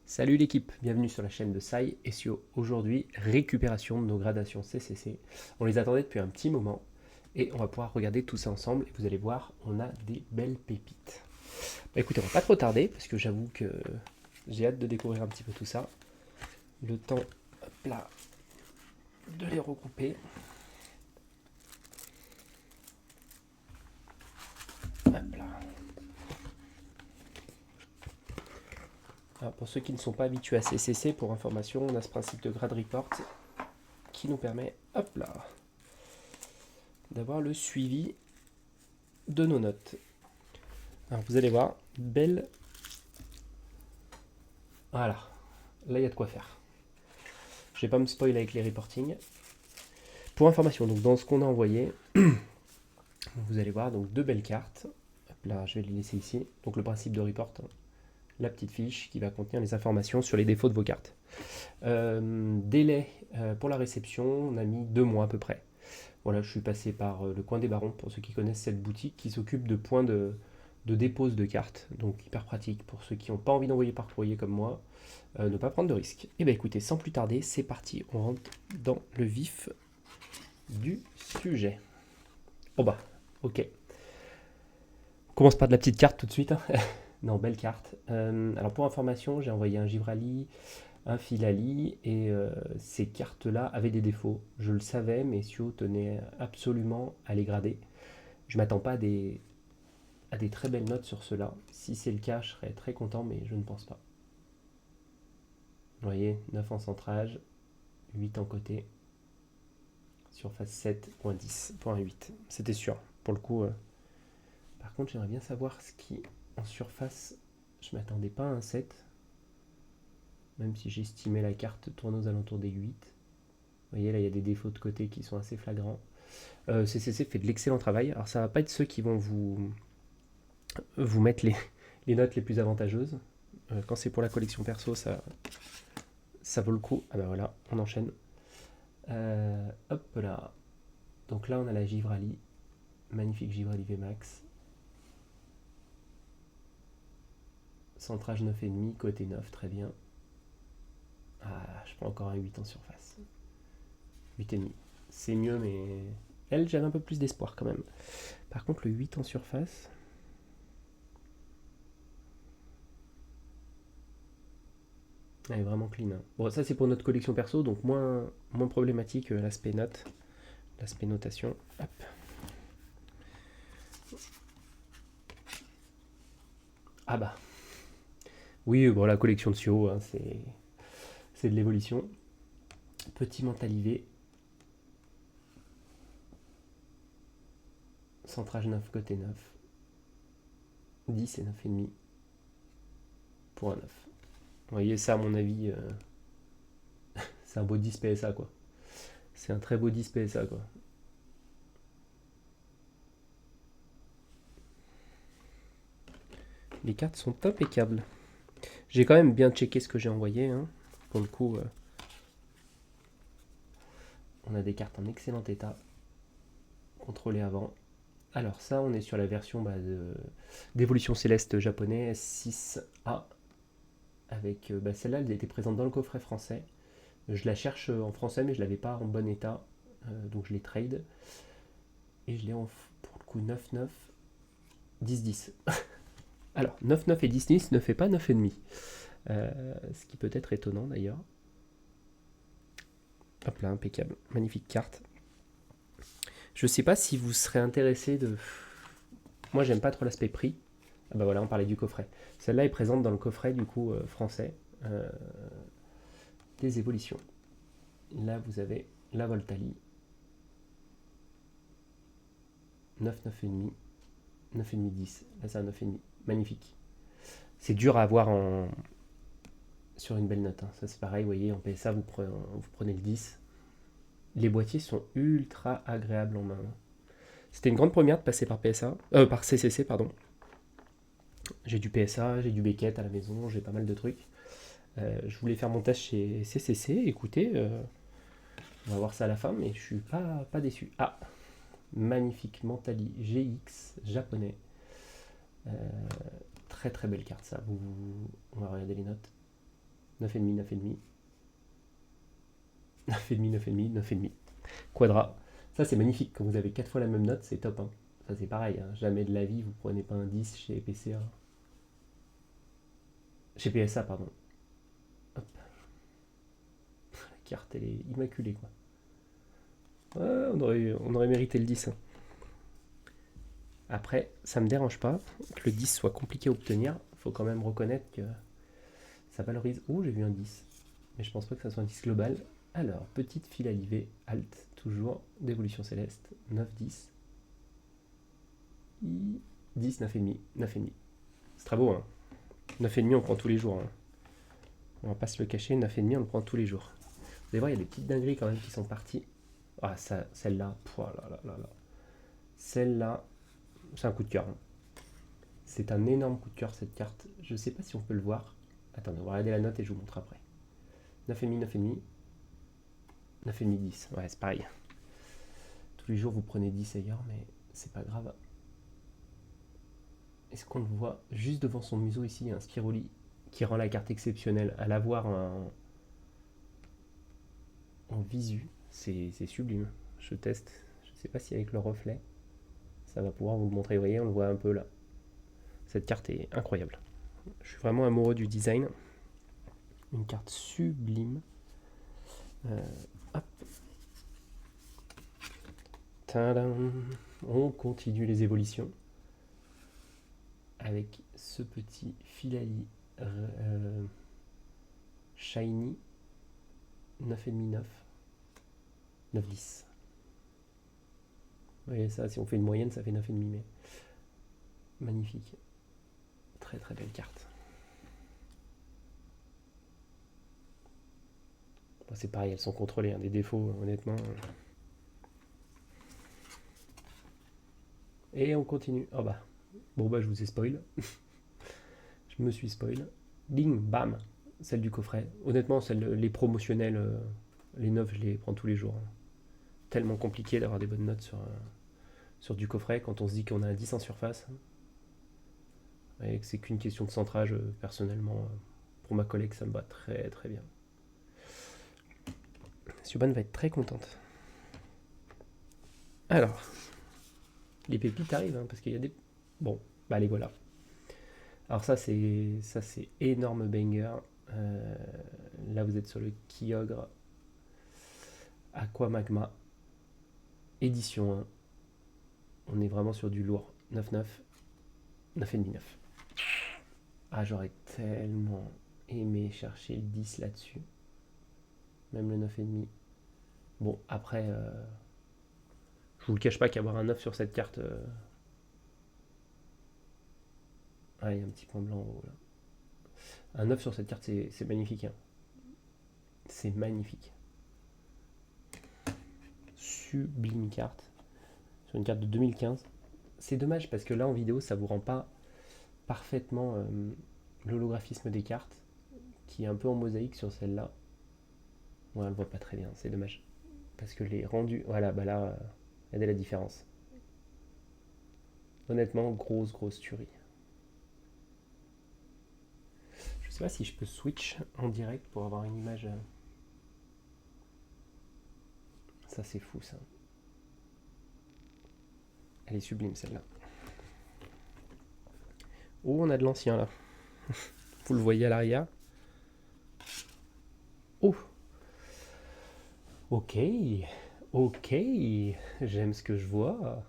Salut l'équipe, bienvenue sur la chaîne de Sai SEO. Aujourd'hui, récupération de nos gradations CCC. On les attendait depuis un petit moment et on va pouvoir regarder tout ça ensemble et vous allez voir, on a des belles pépites. Bah écoutez, on va pas trop tarder parce que j'avoue que j'ai hâte de découvrir un petit peu tout ça. Le temps, hop là, de les regrouper. Hop là. Alors, pour ceux qui ne sont pas habitués à CCC, pour information, on a ce principe de grade report qui nous permet, hop là, d'avoir le suivi de nos notes. Alors vous allez voir, belle. Voilà, là il y a de quoi faire. Je vais pas me spoiler avec les reportings. Pour information, donc dans ce qu'on a envoyé, vous allez voir donc deux belles cartes. Hop là, je vais les laisser ici. Donc le principe de report, la petite fiche qui va contenir les informations sur les défauts de vos cartes. Délai pour la réception, on a mis 2 mois à peu près. Voilà, je suis passé par le coin des barons, pour ceux qui connaissent cette boutique, qui s'occupe de points de dépose de cartes, donc hyper pratique pour ceux qui n'ont pas envie d'envoyer par courrier comme moi, ne pas prendre de risques. Et bien écoutez, sans plus tarder, c'est parti, on rentre dans le vif du sujet. Oh bah, ok. On commence par de la petite carte tout de suite. Non, belle carte. Alors pour information, j'ai envoyé un Givrali, un Filali, et ces cartes-là avaient des défauts. Je le savais, mais SEO tenait absolument à les grader. Je m'attends pas à des très belles notes sur cela. Si c'est le cas, je serais très content, mais je ne pense pas. Vous voyez, 9 en centrage, 8 en côté, surface 7.10.8. C'était sûr, pour le coup. Par contre, j'aimerais bien savoir ce qui, en surface, je m'attendais pas à un 7, même si j'estimais la carte tourner aux alentours des 8. Vous voyez, là, il y a des défauts de côté qui sont assez flagrants. CCC fait de l'excellent travail. Alors, ça va pas être ceux qui vont vous mettre les notes les plus avantageuses. Quand c'est pour la collection perso, ça vaut le coup. Ah bah voilà, on enchaîne. Hop là. Donc là, on a la Givrali. Magnifique Givrali VMAX. Centrage 9,5, côté 9, très bien. Ah, je prends encore un 8 en surface. 8,5. C'est mieux, mais elle, j'avais un peu plus d'espoir quand même. Par contre, le 8 en surface. Elle est vraiment clean. Hein. Bon, ça c'est pour notre collection perso, donc moins problématique l'aspect note, l'aspect notation. Hop. Ah bah. Oui, bon, la collection de SEO, hein, c'est de l'évolution. Petit mentalivé. Centrage 9, côté 9. 10 et 9,5 pour un 9. Vous voyez, ça, à mon avis, c'est un beau 10 PSA, quoi. C'est un très beau 10 PSA, quoi. Les cartes sont impeccables. J'ai quand même bien checké ce que j'ai envoyé. Hein. Pour le coup, on a des cartes en excellent état. Contrôlées avant. Alors ça, on est sur la version d'évolution céleste japonais S6A. Avec celle-là, elle était présente dans le coffret français. Je la cherche en français, mais je ne l'avais pas en bon état. Donc je les trade. Et je l'ai pour le coup 9-9, 10-10. Alors, 9-9 et 10-10 ne fait pas 9,5. Ce qui peut être étonnant d'ailleurs. Hop là, impeccable. Magnifique carte. Je sais pas si vous serez intéressé de... Moi, j'aime pas trop l'aspect prix. Ah bah voilà, on parlait du coffret. Celle-là est présente dans le coffret du coup français des évolutions. Là, vous avez la Voltali. 9, 9,5. 9,5, 10. Là, c'est un 9,5. Magnifique. C'est dur à avoir sur une belle note. Hein. Ça, c'est pareil, vous voyez, en PSA, vous prenez le 10. Les boîtiers sont ultra agréables en main. C'était une grande première de passer par PSA, par CCC, pardon. J'ai du PSA, j'ai du Beckett à la maison, j'ai pas mal de trucs. Je voulais faire mon test chez CCC. Écoutez, on va voir ça à la fin, mais je suis pas déçu. Ah, magnifique Mentali GX japonais. Très très belle carte ça. On va regarder les notes. 9,5, 9,5. 9,5, 9,5, 9,5. Quadra. Ça, c'est magnifique. Quand vous avez 4 fois la même note, c'est top. Hein. Ça, c'est pareil. Hein. Jamais de la vie, vous prenez pas un 10 chez PCA. Chez PSA, pardon. Hop. La carte, elle est immaculée, quoi. Ouais, on aurait mérité le 10. Hein. Après, ça me dérange pas que le 10 soit compliqué à obtenir. Faut quand même reconnaître que ça valorise. Oh, j'ai vu un 10. Mais je pense pas que ça soit un 10 global. Alors, petite file à liver, alt, toujours, d'évolution céleste, 9, 10. 10, 9,5, 9,5. C'est très beau, hein. 9,5, on prend tous les jours. Hein. On va pas se le cacher, 9,5, on le prend tous les jours. Vous allez voir, il y a des petites dingueries quand même qui sont parties. Ah, ça, celle-là, celle-là, c'est un coup de cœur. Hein. C'est un énorme coup de cœur, cette carte. Je sais pas si on peut le voir. Attendez, on va regarder la note et je vous montre après. 9,5, 9,5. 9,5, 10. Ouais, c'est pareil. Tous les jours, vous prenez 10 ailleurs, mais c'est pas grave. Est-ce qu'on le voit juste devant son museau ici, il y a un Spiroli qui rend la carte exceptionnelle. À la voir en visu, c'est sublime. Je teste. Je sais pas si avec le reflet, ça va pouvoir vous le montrer. Vous voyez, on le voit un peu là. Cette carte est incroyable. Je suis vraiment amoureux du design. Une carte sublime. Hop. Tadam. On continue les évolutions avec ce petit Filali Shiny 9,5, 9. 9, 10. Vous voyez ça, si on fait une moyenne, ça fait 9,5, mais magnifique. Très très belle carte. Bon, c'est pareil, elles sont contrôlées, hein, des défauts, honnêtement. Et on continue. Oh bah, bon bah je vous ai spoil. Je me suis spoil. Ding, bam, celle du coffret. Honnêtement, les promotionnels, les 9, je les prends tous les jours. Hein. Tellement compliqué d'avoir des bonnes notes sur du coffret quand on se dit qu'on a un 10 en surface. Et que c'est qu'une question de centrage, personnellement. Pour ma collègue, ça me va très très bien. Subban va être très contente. Alors, les pépites arrivent, hein, parce qu'il y a des... Bon, bah les voilà. Alors ça c'est énorme banger. Là vous êtes sur le Kyogre Aqua Magma édition 1. On est vraiment sur du lourd. 9,9. 9,5, 9. Ah, j'aurais tellement aimé chercher le 10 là-dessus. Même le 9,5. Bon, après, je vous le cache pas qu'avoir un 9 sur cette carte... Ah, il y a un petit point blanc en haut là. Un 9 sur cette carte, c'est magnifique. Hein. C'est magnifique. Sublime carte. Sur une carte de 2015. C'est dommage parce que là en vidéo, ça vous rend pas parfaitement l'holographisme des cartes, qui est un peu en mosaïque sur celle-là. Ouais, on le voit pas très bien, c'est dommage. Parce que les rendus... Voilà, bah là, regardez la différence. Honnêtement, grosse tuerie. Je sais pas si je peux switch en direct pour avoir une image... Ça, c'est fou, ça. Elle est sublime, celle-là. Oh, on a de l'ancien, là. Vous le voyez à l'arrière. Oh. Ok. J'aime ce que je vois.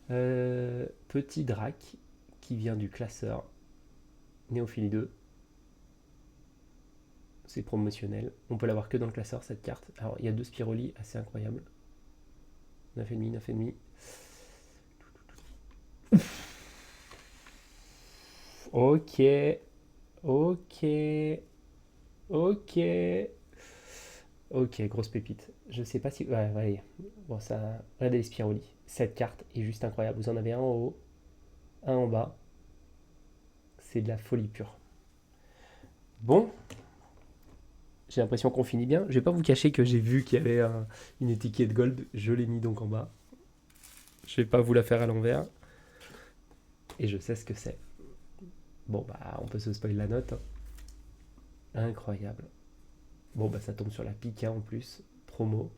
Petit Drac qui vient du classeur Néophilie 2. C'est promotionnel. On peut l'avoir que dans le classeur, cette carte. Alors, il y a 2 Spiroli assez incroyables. 9,5, 9,5. Ok, grosse pépite. Je sais pas si... Ouais, allez. Bon, ça... Regardez les Spiroli. Cette carte est juste incroyable. Vous en avez un en haut, un en bas. C'est de la folie pure. Bon. J'ai l'impression qu'on finit bien. Je vais pas vous cacher que j'ai vu qu'il y avait une étiquette gold. Je l'ai mis donc en bas. Je vais pas vous la faire à l'envers. Et je sais ce que c'est. Bon, bah, on peut se spoiler la note. Incroyable. Bon, bah ça tombe sur la Pika en plus. Promo.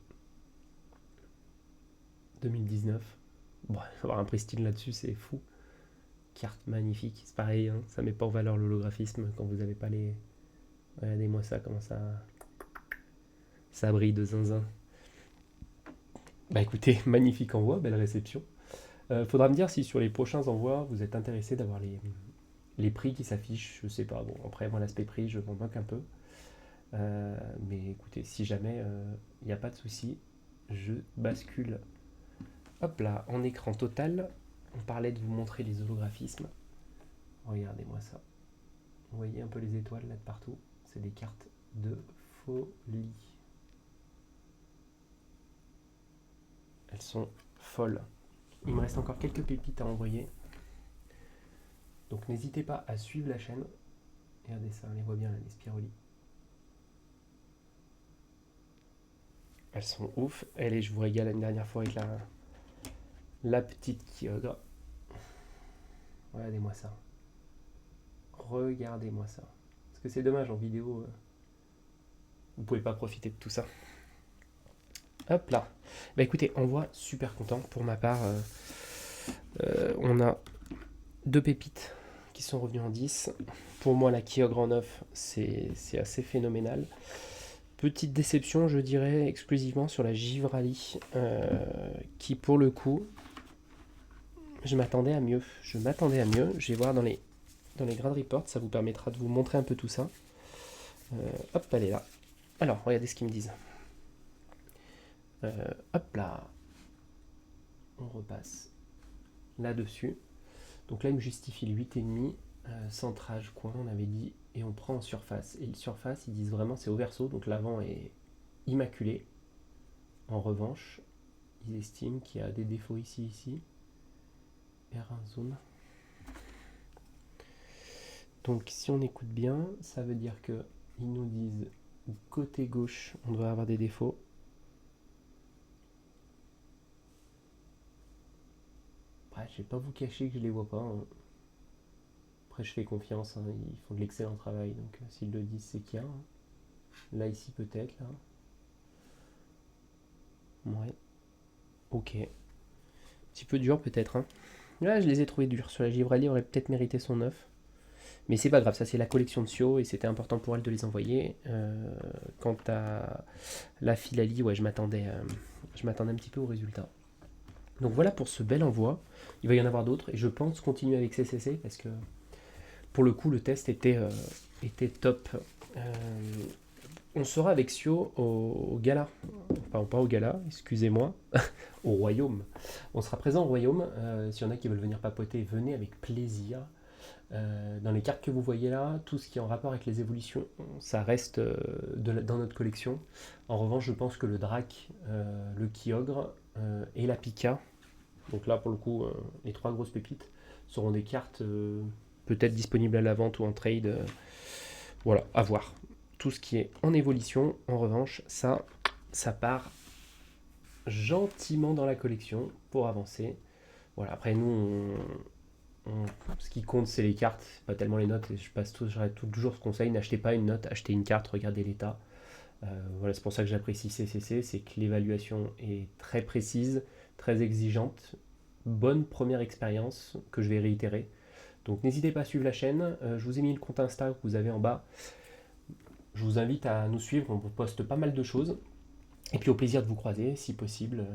2019. Bon, avoir un pristine là-dessus, c'est fou. Carte magnifique. C'est pareil, hein, ça met pas en valeur l'holographisme quand vous n'avez pas les... Regardez-moi ça, comment ça... Ça brille de zinzin. Bah écoutez, magnifique envoi, belle réception. Faudra me dire si sur les prochains envois, vous êtes intéressé d'avoir les prix qui s'affichent. Je sais pas, bon, après moi l'aspect prix, je m'en moque un peu. Mais écoutez, si jamais il n'y a pas de souci, je bascule. Hop là, en écran total. On parlait de vous montrer les holographismes. Regardez-moi ça. Vous voyez un peu les étoiles là de partout. C'est des cartes de folie. Elles sont folles. Il me reste encore quelques pépites à envoyer. Donc n'hésitez pas à suivre la chaîne. Regardez ça, on les voit bien là, les Spiroli. Elles sont ouf. Allez, je vous régale une dernière fois avec la petite Kyogre. Regardez-moi ça. Regardez-moi ça. Parce que c'est dommage en vidéo, vous pouvez pas profiter de tout ça. Hop là. Bah écoutez, envoi super content. Pour ma part, on a 2 pépites qui sont revenues en 10. Pour moi, la Kyogre en 9, c'est assez phénoménal. Petite déception, je dirais, exclusivement sur la Givrali, qui pour le coup, je m'attendais à mieux. Je vais voir dans les grade reports, ça vous permettra de vous montrer un peu tout ça. Hop, elle est là. Alors, regardez ce qu'ils me disent. Hop là. On repasse là-dessus. Donc là, il me justifie le 8,5. Centrage, coin, on avait dit. Et on prend en surface. Et le surface, ils disent vraiment c'est au verso. Donc l'avant est immaculé. En revanche, ils estiment qu'il y a des défauts ici. R1 zone. Donc si on écoute bien, ça veut dire que ils nous disent côté gauche, on devrait avoir des défauts. Après, je vais pas vous cacher que je les vois pas. Hein. Après, je fais confiance. Hein. Ils font de l'excellent travail. Donc s'ils le disent, c'est qu'il y a. Hein. Là, ici, peut-être. Là. Ouais. Ok. Un petit peu dur, peut-être. Hein. Là, je les ai trouvés durs. Sur la Givrali, aurait peut-être mérité son 9. Mais c'est pas grave, ça c'est la collection de Sio et c'était important pour elle de les envoyer. Quant à la Filali, ouais, je m'attendais un petit peu au résultat. Donc voilà pour ce bel envoi. Il va y en avoir d'autres et je pense continuer avec CCC parce que pour le coup le test était top. On sera avec Sio au gala, enfin pas au gala, excusez-moi, au royaume. On sera présent au royaume. S'il y en a qui veulent venir papoter, venez avec plaisir. Dans les cartes que vous voyez là, tout ce qui est en rapport avec les évolutions, ça reste dans notre collection. En revanche, je pense que le Drac, le Kyogre et la Pika, donc là pour le coup, les 3 grosses pépites, seront des cartes peut-être disponibles à la vente ou en trade. Voilà, à voir. Tout ce qui est en évolution, en revanche, ça part gentiment dans la collection pour avancer. Voilà, après nous, ce qui compte, c'est les cartes, pas tellement les notes. Et j'aurais toujours ce conseil, n'achetez pas une note, achetez une carte, regardez l'état. Voilà, c'est pour ça que j'apprécie CCC, c'est que l'évaluation est très précise, très exigeante. Bonne première expérience que je vais réitérer. Donc n'hésitez pas à suivre la chaîne. Je vous ai mis le compte Insta que vous avez en bas. Je vous invite à nous suivre, on poste pas mal de choses. Et puis au plaisir de vous croiser, si possible,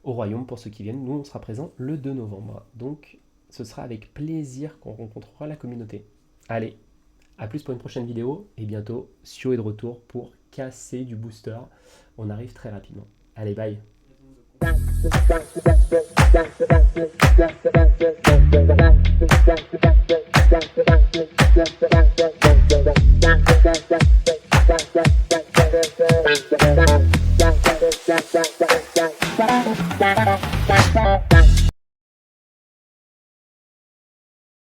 au Royaume pour ceux qui viennent. Nous, on sera présents le 2 novembre. Donc ce sera avec plaisir qu'on rencontrera la communauté. Allez, à plus pour une prochaine vidéo. Et bientôt, Sio est de retour pour casser du booster. On arrive très rapidement. Allez, bye.